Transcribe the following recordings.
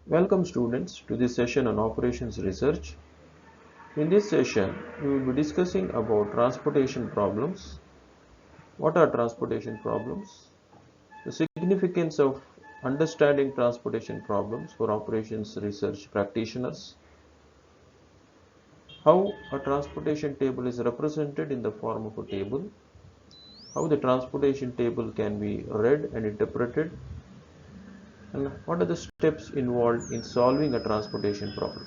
Welcome students to this session on operations research. In this session, we will be discussing about transportation problems. What are transportation problems? The significance of understanding transportation problems for operations research practitioners. How a transportation table is represented in the form of a table. How the transportation table can be read and interpreted. And what are the steps involved in solving a transportation problem.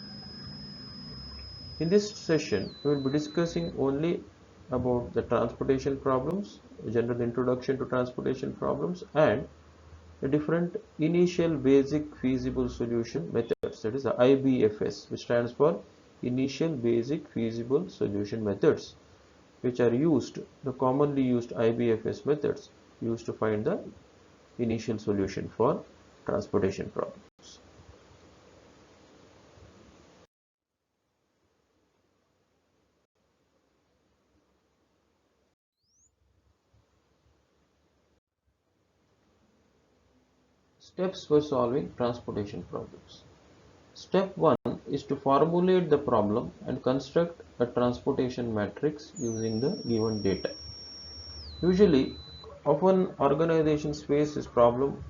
In this session, we will be discussing only about the transportation problems, a general introduction to transportation problems, and the different initial basic feasible solution methods, that is the IBFS, which stands for initial basic feasible solution methods, which are used, the commonly used IBFS methods used to find the initial solution for transportation problems. Steps for solving transportation problems. Step 1 is to formulate the problem and construct a transportation matrix using the given data. Usually, often organizations face this problem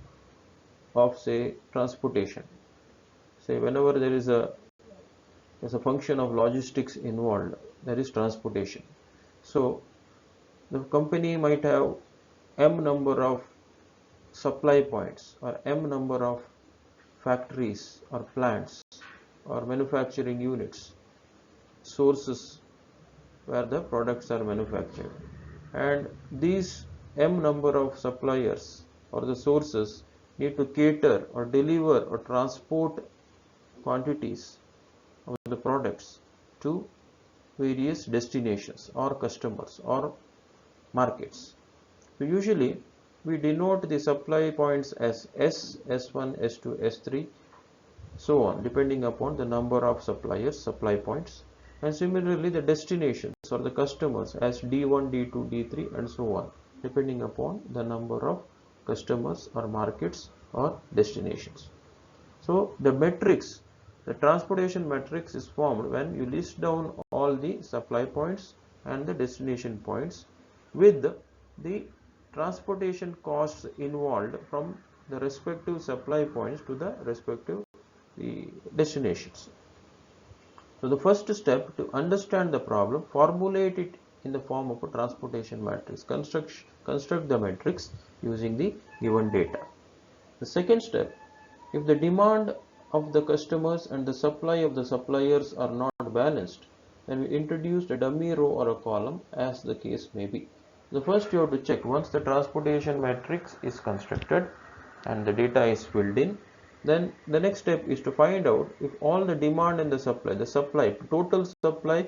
of, say, transportation. Say, whenever there is a function of logistics involved, there is transportation. So, the company might have m number of supply points or m number of factories or plants or manufacturing units, sources where the products are manufactured, and these m number of suppliers or the sources need to cater or deliver or transport quantities of the products to various destinations or customers or markets. So usually we denote the supply points as S, S1, S2, S3, so on, depending upon the number of suppliers, supply points, and similarly the destinations or the customers as D1, D2, D3, and so on, depending upon the number of customers or markets or destinations. So the matrix, the transportation matrix, is formed when you list down all the supply points and the destination points with the transportation costs involved from the respective supply points to the respective destinations. So the first step to understand the problem, formulate it in the form of a transportation matrix. Construct the matrix using the given data. The second step, if the demand of the customers and the supply of the suppliers are not balanced, then we introduce a dummy row or a column as the case may be. The first you have to check, once the transportation matrix is constructed and the data is filled in, then the next step is to find out if all the demand and the supply, total supply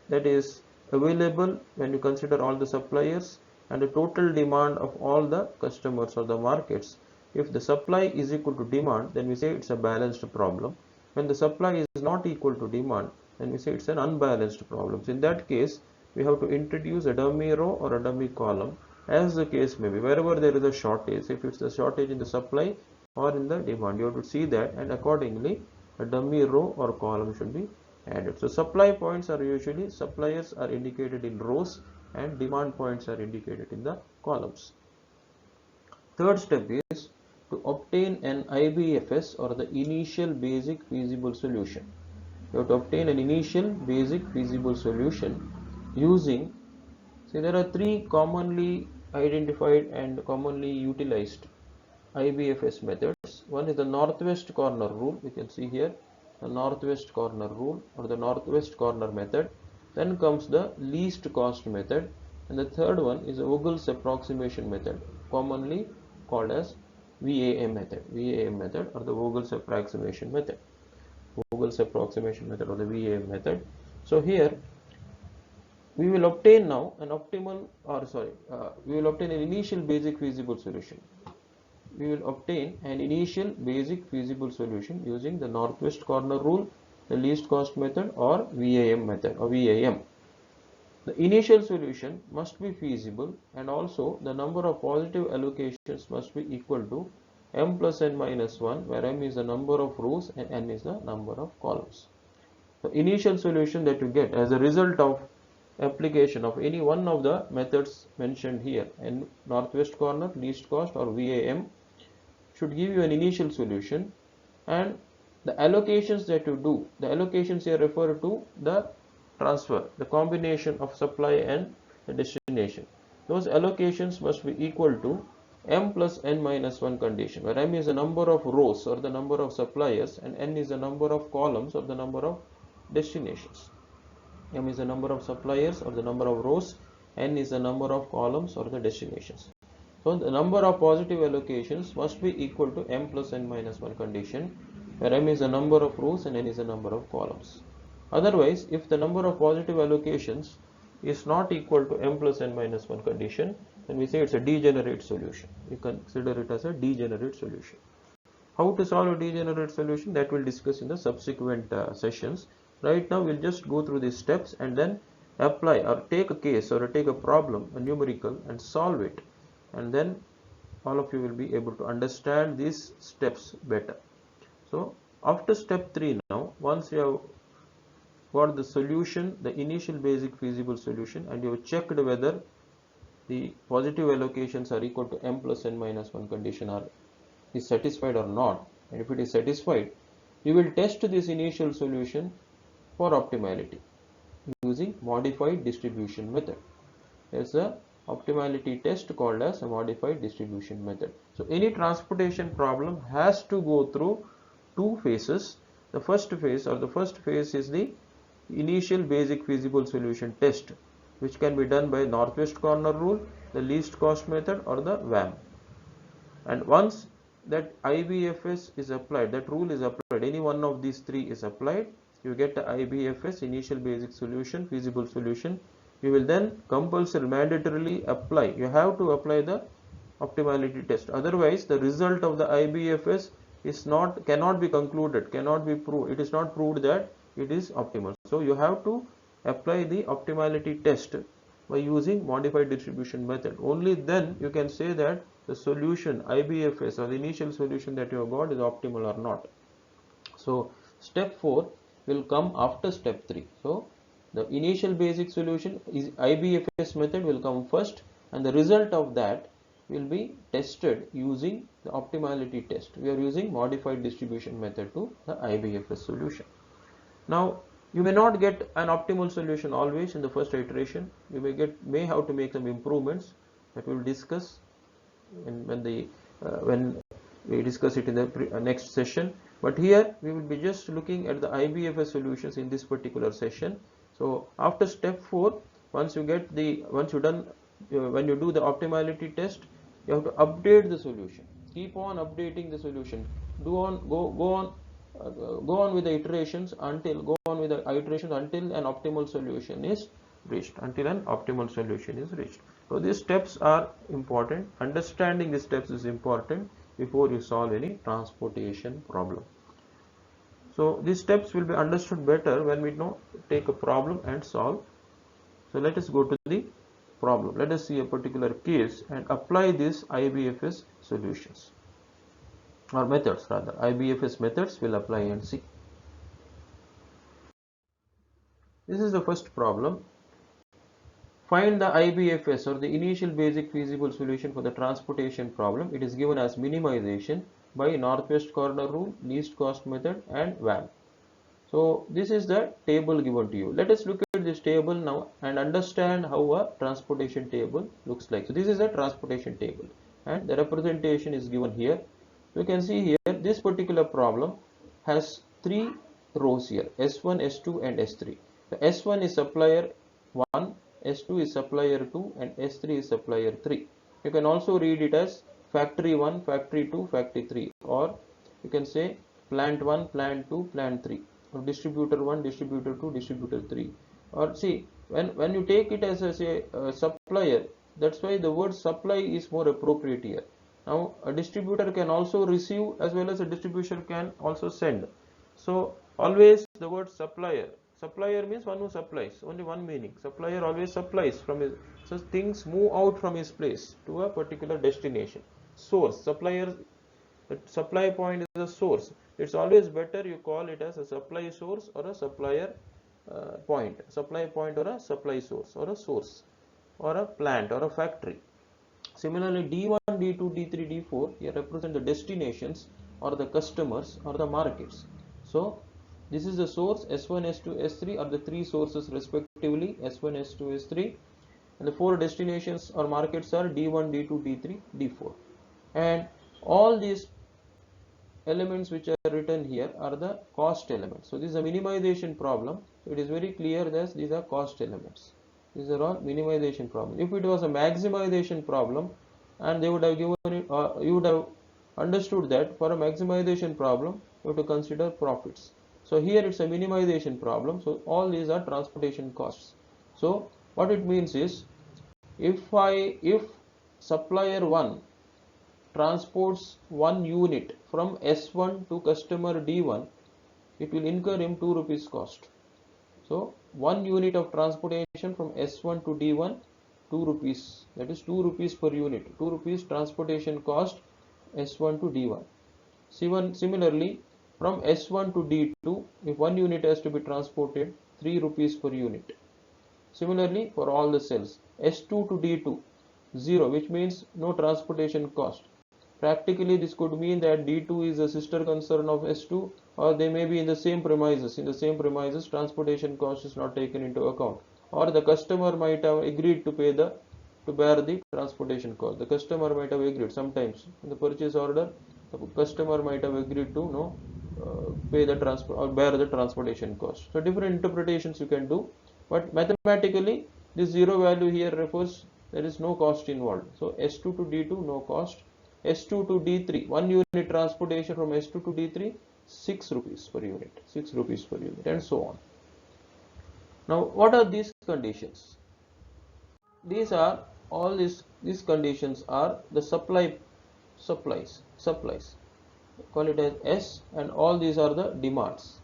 that is available when you consider all the suppliers and the total demand of all the customers or the markets. If the supply is equal to demand, then we say it's a balanced problem. When the supply is not equal to demand, then we say it's an unbalanced problem. So in that case, we have to introduce a dummy row or a dummy column as the case may be. Wherever there is a shortage, if it's a shortage in the supply or in the demand, you have to see that, and accordingly a dummy row or column should be added. So supply points are usually, suppliers are indicated in rows and demand points are indicated in the columns. Third step is to obtain an IBFS or the initial basic feasible solution. You have to obtain an initial basic feasible solution using, say, there are three commonly identified and commonly utilized IBFS methods. One is the northwest corner rule. We can see here the northwest corner rule or the northwest corner method. Then comes the least cost method, and the third one is Vogel's approximation method, commonly called as VAM method or the Vogel's approximation method. Vogel's approximation method or the VAM method. So here we will obtain now an optimal, or sorry, we will obtain an initial basic feasible solution. We will obtain an initial basic feasible solution using the northwest corner rule, the least cost method, or VAM method or VAM. The initial solution must be feasible, and also the number of positive allocations must be equal to m plus n minus 1, where m is the number of rows and n is the number of columns. The initial solution that you get as a result of application of any one of the methods mentioned here, in northwest corner, least cost, or VAM, should give you an initial solution, and the allocations that you do, the allocations here refer to the transfer, the combination of supply and the destination. Those allocations must be equal to m plus n minus 1 condition, where m is the number of rows or the number of suppliers and n is the number of columns or the number of destinations. M is the number of suppliers or the number of rows, n is the number of columns or the destinations. So the number of positive allocations must be equal to m plus n minus 1 condition, where m is the number of rows and n is the number of columns. Otherwise, if the number of positive allocations is not equal to m plus n minus 1 condition, then we say it's a degenerate solution. We consider it as a degenerate solution. How to solve a degenerate solution, that we'll discuss in the subsequent sessions. Right now we'll just go through these steps and then apply or take a case or take a problem, a numerical, and solve it, and then all of you will be able to understand these steps better. So after step 3 now, once you have got the solution, the initial basic feasible solution, and you have checked whether the positive allocations are equal to m plus n minus 1 condition or is satisfied or not, and if it is satisfied, you will test this initial solution for optimality using modified distribution method. There's a optimality test called as a modified distribution method. So any transportation problem has to go through two phases. The first phase is the initial basic feasible solution test, which can be done by northwest corner rule, the least cost method, or the VAM. And once that IBFS is applied, that rule is applied, any one of these three is applied, you get the IBFS, initial basic solution, feasible solution. You will then compulsory mandatorily apply, you have to apply the optimality test. Otherwise the result of the IBFS is cannot be concluded, cannot be proved, it is not proved that it is optimal. So you have to apply the optimality test by using modified distribution method. Only then you can say that the solution IBFS or the initial solution that you have got is optimal or not. So step 4 will come after step 3. So the initial basic solution is IBFS method will come first, and the result of that will be tested using the optimality test. We are using modified distribution method to the IBFS solution. Now you may not get an optimal solution always in the first iteration. You may have to make some improvements that we will discuss when we discuss it in the next session. But here we will be just looking at the IBFS solutions in this particular session. So after step 4, when you do the optimality test, you have to update the solution. Keep on updating the solution. Go on with the iterations until an optimal solution is reached. So these steps are important. Understanding these steps is important before you solve any transportation problem. So these steps will be understood better when we take a problem and solve. So let us go to the problem. Let us see a particular case and apply these IBFS solutions, or methods rather. IBFS methods will apply and see. This is the first problem. Find the IBFS or the initial basic feasible solution for the transportation problem. It is given as minimization by northwest corner rule, least cost method, and VAM. So this is the table given to you. Let us look at this table now and understand how a transportation table looks like. So this is a transportation table and the representation is given here. You can see here this particular problem has 3 rows here, S1, S2 and S3. The S1 is supplier 1, S2 is supplier 2 and S3 is supplier 3. You can also read it as factory 1, factory 2, factory 3, or you can say plant 1, plant 2, plant 3, or distributor 1, distributor 2, distributor 3. Or see, when you take it as a supplier, that's why the word supply is more appropriate here. Now a distributor can also receive as well as a distribution can also send. So always the word supplier. Supplier means one who supplies. Only one meaning. Supplier always supplies from his. So things move out from his place to a particular destination. Source. Supplier. The supply point is a source. It's always better you call it as a supply source or a supplier point. Supply point or a supply source or a source or a plant or a factory. Similarly, D1, D2, D3, D4 here represent the destinations or the customers or the markets. So this is the source. S1, S2, S3 are the three sources respectively, S1, S2, S3, and the four destinations or markets are D1, D2, D3, D4. And all these elements which are written here are the cost elements. So this is a minimization problem. It is very clear that these are cost elements. These are all minimization problem. If it was a maximization problem, and they would have given it, you would have understood that for a maximization problem, you have to consider profits. So here it's a minimization problem. So all these are transportation costs. So what it means is, if supplier 1 transports 1 unit from S1 to customer D1, it will incur him 2 rupees cost. So 1 unit of transportation from S1 to D1, 2 rupees, that is 2 rupees per unit, 2 rupees transportation cost S1 to D1. Similarly, from S1 to D2, if 1 unit has to be transported, 3 rupees per unit. Similarly, for all the cells, S2 to D2, 0, which means no transportation cost. Practically, this could mean that D2 is a sister concern of S2, or they may be in the same premises. In the same premises, transportation cost is not taken into account, or the customer might have agreed to bear the transportation cost. The customer might have agreed. Sometimes in the purchase order, the customer might have agreed to pay the transport or bear the transportation cost. So different interpretations you can do, but mathematically this zero value here refers there is no cost involved. So S2 to D2, no cost. S2 to D3, 1 unit transportation from S2 to D3, 6 rupees per unit, 6 rupees per unit, and so on. Now, what are these conditions? These are all these conditions are the supplies. Call it as S, and all these are the demands.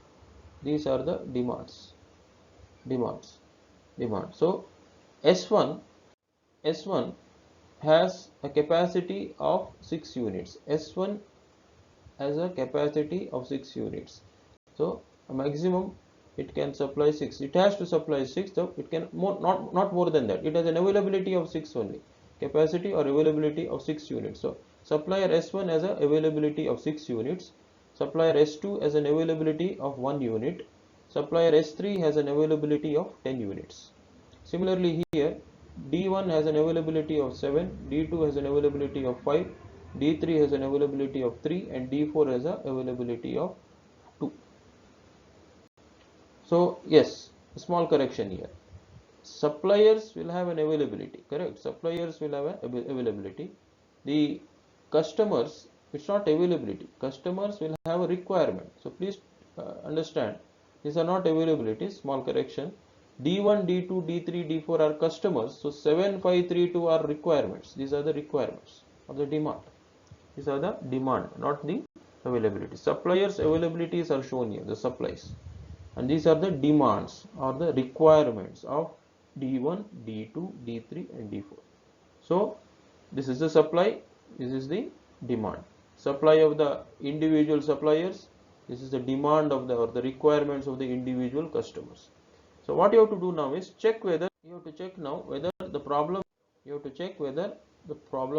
These are the demands. So S1 has a capacity of 6 units. S1 has a capacity of 6 units. So a maximum it can supply 6. It has to supply 6, so it can not more than that. It has an availability of 6 only. Capacity or availability of 6 units. So supplier S1 has an availability of 6 units. Supplier S2 has an availability of 1 unit. Supplier S3 has an availability of 10 units. Similarly here, D1 has an availability of 7, D2 has an availability of 5, D3 has an availability of 3, and D4 has an availability of 2. So yes, a small correction here. Suppliers will have an availability, correct? Suppliers will have an availability. The customers, it's not availability. Customers will have a requirement. So please understand, these are not availabilities, small correction. D1, D2, D3, D4 are customers. So 7, 5, 3, 2 are requirements. These are the requirements or the demand. These are the demand, not the availability. Suppliers' availabilities are shown here, the supplies. And these are the demands or the requirements of D1, D2, D3 and D4. So this is the supply, this is the demand. Supply of the individual suppliers, this is the demand of the or the requirements of the individual customers. So what you have to do now is check whether the problem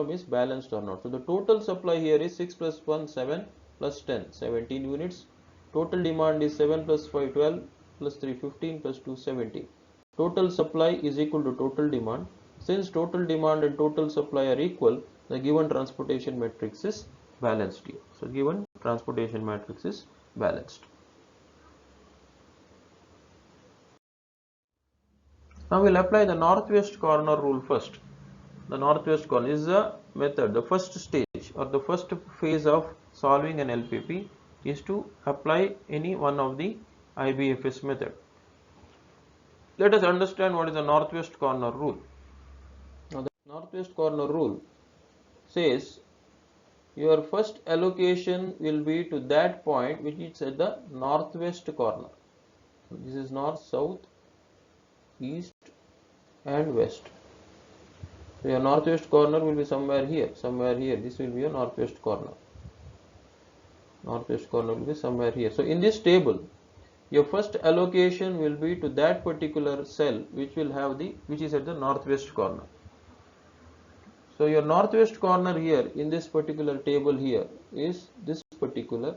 is balanced or not. So the total supply here is 6 plus 1 7 plus 10 17 units. Total demand is 7 plus 5 12 plus 3 15 plus 2 17. Total supply is equal to total demand. Since total demand and total supply are equal, the given transportation matrix is balanced here. So given transportation matrix is balanced. Now we'll apply the northwest corner rule first. The northwest corner is the method, the first stage or the first phase of solving an LPP is to apply any one of the IBFS method. Let us understand what is the northwest corner rule. Now the northwest corner rule says your first allocation will be to that point which is at the northwest corner. This is north, south, east and west. So your northwest corner will be somewhere here, somewhere here. This will be your northwest corner. Northwest corner will be somewhere here. So in this table, your first allocation will be to that particular cell which is at the northwest corner. So your northwest corner here in this particular table here is this particular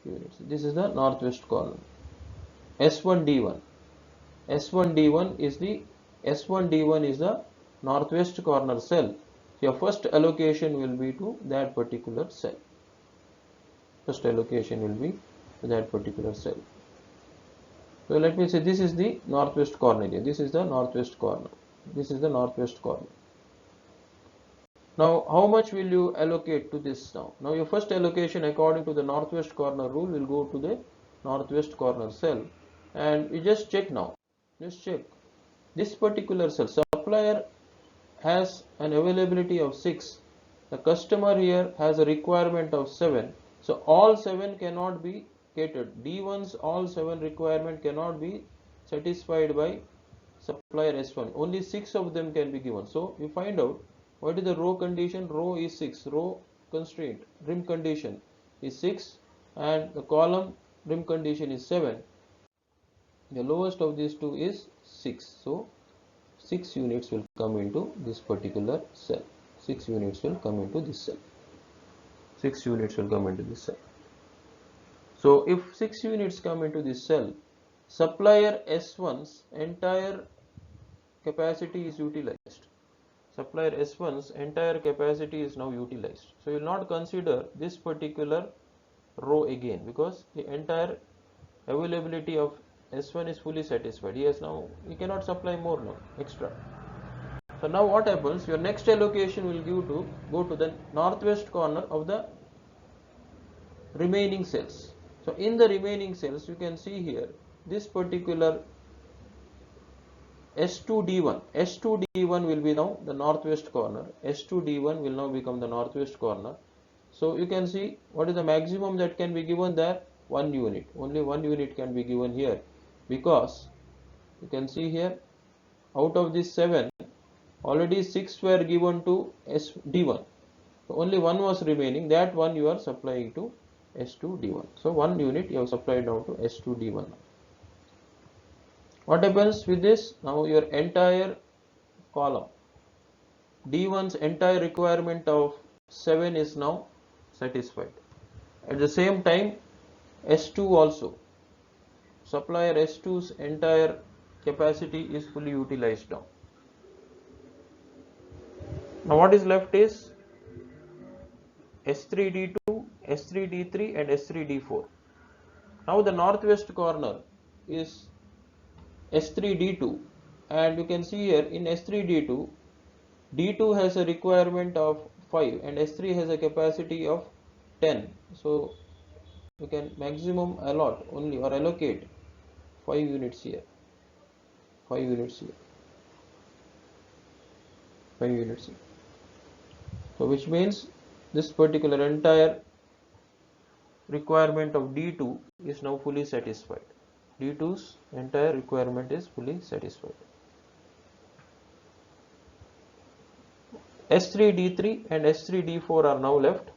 unit. This is the northwest corner. S1D1. S1D1 is the northwest corner cell. Your first allocation will be to that particular cell. First allocation will be to that particular cell. So let me say this is the northwest corner here. This is the northwest corner. This is the northwest corner. Now how much will you allocate to this now? Now your first allocation according to the northwest corner rule will go to the northwest corner cell, and you just check now. Just check. This particular cell, supplier has an availability of 6. The customer here has a requirement of 7. So all 7 cannot be catered. D1's all 7 requirement cannot be satisfied by supplier S1. Only 6 of them can be given. So we find out what is the row condition. Row is 6. Row constraint, rim condition is 6, and the column rim condition is 7. The lowest of these two is 6. So 6 units will come into this particular cell. 6 units will come into this cell. 6 units will come into this cell. So if 6 units come into this cell, supplier S1's entire capacity is utilized. Supplier S1's entire capacity is now utilized. So you will not consider this particular row again, because the entire availability of S1 is fully satisfied. He cannot supply more now, extra. So now what happens? Your next allocation will go to the northwest corner of the remaining cells. So in the remaining cells, you can see here this particular S2D1. S2D1 will be now the northwest corner. S2D1 will now become the northwest corner. So you can see what is the maximum that can be given there? 1 unit. Only 1 unit can be given here, because you can see here out of these 7, already 6 were given to SD1. So only 1 was remaining. That one you are supplying to S2D1. So 1 unit you have supplied now to S2D1. What happens with this? Now your entire column, D1's entire requirement of 7 is now satisfied. At the same time, S2 also, supplier S2's entire capacity is fully utilized now. Now what is left is S3D2, S3D3 and S3D4. Now the northwest corner is S3D2, and you can see here in S3D2, D2 has a requirement of 5 and S3 has a capacity of 10. So you can maximum allot only or allocate 5 units here, 5 units here, 5 units here. So which means this particular entire requirement of D2 is now fully satisfied. D2's entire requirement is fully satisfied. S3, D3 and S3, D4 are now left.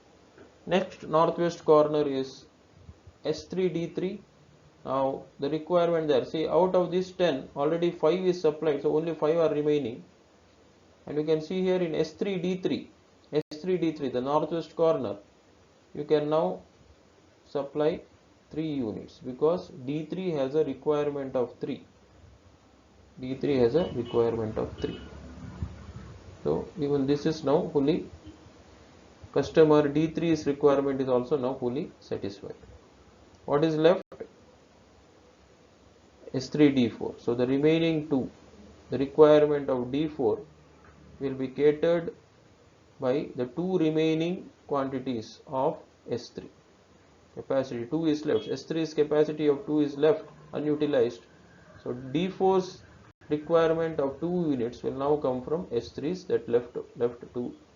Next northwest corner is S3, D3. Now the requirement there, see, out of this 10, already 5 is supplied, so only 5 are remaining. And you can see here in S3, D3, the northwest corner, you can now supply 3 units, because D3 has a requirement of 3. D3 has a requirement of 3. So even this is now fully, customer D3's requirement is also now fully satisfied. What is left? S3, D4. So the remaining 2, the requirement of D4 will be catered by the two remaining quantities of S3. Capacity 2 is left, S3's capacity of 2 is left unutilized. So D4's requirement of 2 units will now come from S3's that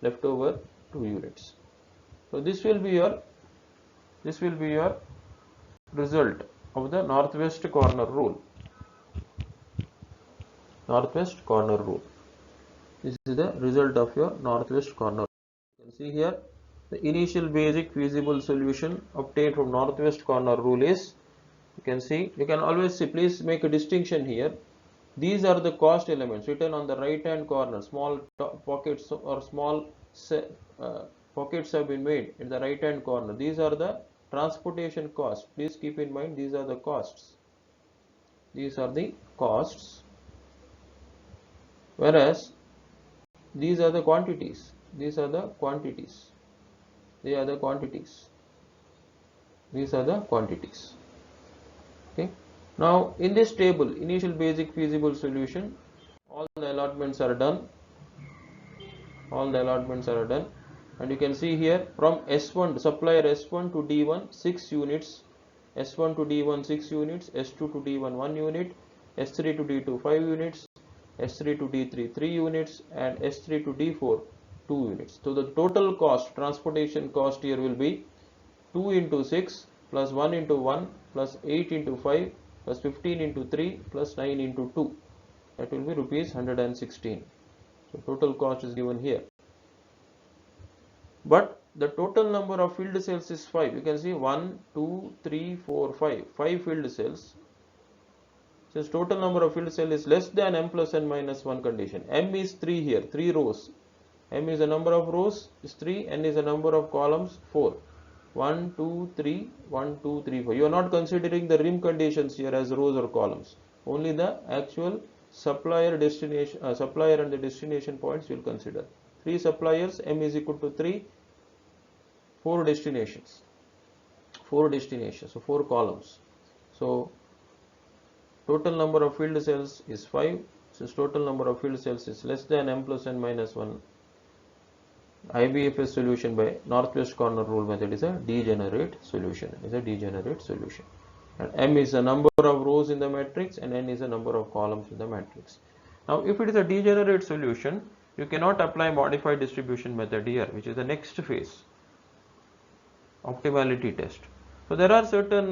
leftover 2 units. So this will be your result of the northwest corner rule. Northwest corner rule. This is the result of your northwest corner. You can see here the initial basic feasible solution obtained from northwest corner rule is, you can see, you can always see, please make a distinction here. These are the cost elements written on the right hand corner. Small pockets or small pockets have been made in the right hand corner. These are the transportation costs. Please keep in mind, these are the costs. These are the costs. Whereas these are the quantities. These are the quantities. They are the quantities. These are the quantities. Okay. Now in this table, initial basic feasible solution, all the allotments are done. All the allotments are done, and you can see here from S1, supplier S1 to D1 6 units, S1 to D1 6 units, S2 to D1 1 unit, S3 to D2 5 units, S3 to D3 3 units, and S3 to D4 2 units. So the total cost, transportation cost here will be 2 into 6 plus 1 into 1 plus 8 into 5 plus 15 into 3 plus 9 into 2. That will be rupees 116. So total cost is given here. But the total number of filled cells is 5. You can see 1, 2, 3, 4, 5. 5 filled cells. Since total number of filled cell is less than m plus n minus 1 condition. M is 3 here, 3 rows. M is the number of rows is 3, n is the number of columns 4. 1, 2, 3, 1, 2, 3, 4. You are not considering the rim conditions here as rows or columns. Only the actual supplier and the destination points you will consider. 3 suppliers, m is equal to 3, 4 destinations. 4 destinations, so 4 columns. So total number of filled cells is 5. Since total number of filled cells is less than m plus n minus 1, IBFS solution by northwest corner rule method is a degenerate solution. And m is the number of rows in the matrix and n is the number of columns in the matrix. Now if it is a degenerate solution, you cannot apply modified distribution method here, which is the next phase, optimality test. So there are certain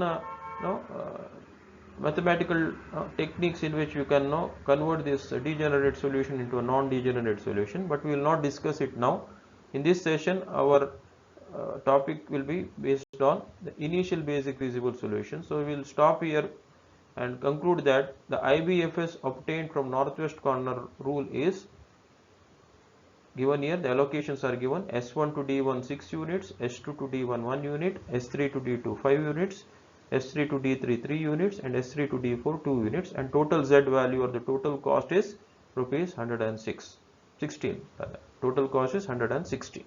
mathematical techniques in which you can now convert this degenerate solution into a non-degenerate solution, but we will not discuss it now. In this session, our topic will be based on the initial basic feasible solution. So we will stop here and conclude that the IBFS obtained from northwest corner rule is given here. The allocations are given: S1 to D1 6 units, S2 to D1 1 unit, S3 to D2 5 units, S3 to D3 3 units, and S3 to D4 2 units, and total Z value or the total cost is rupees 16. Total cost is 116.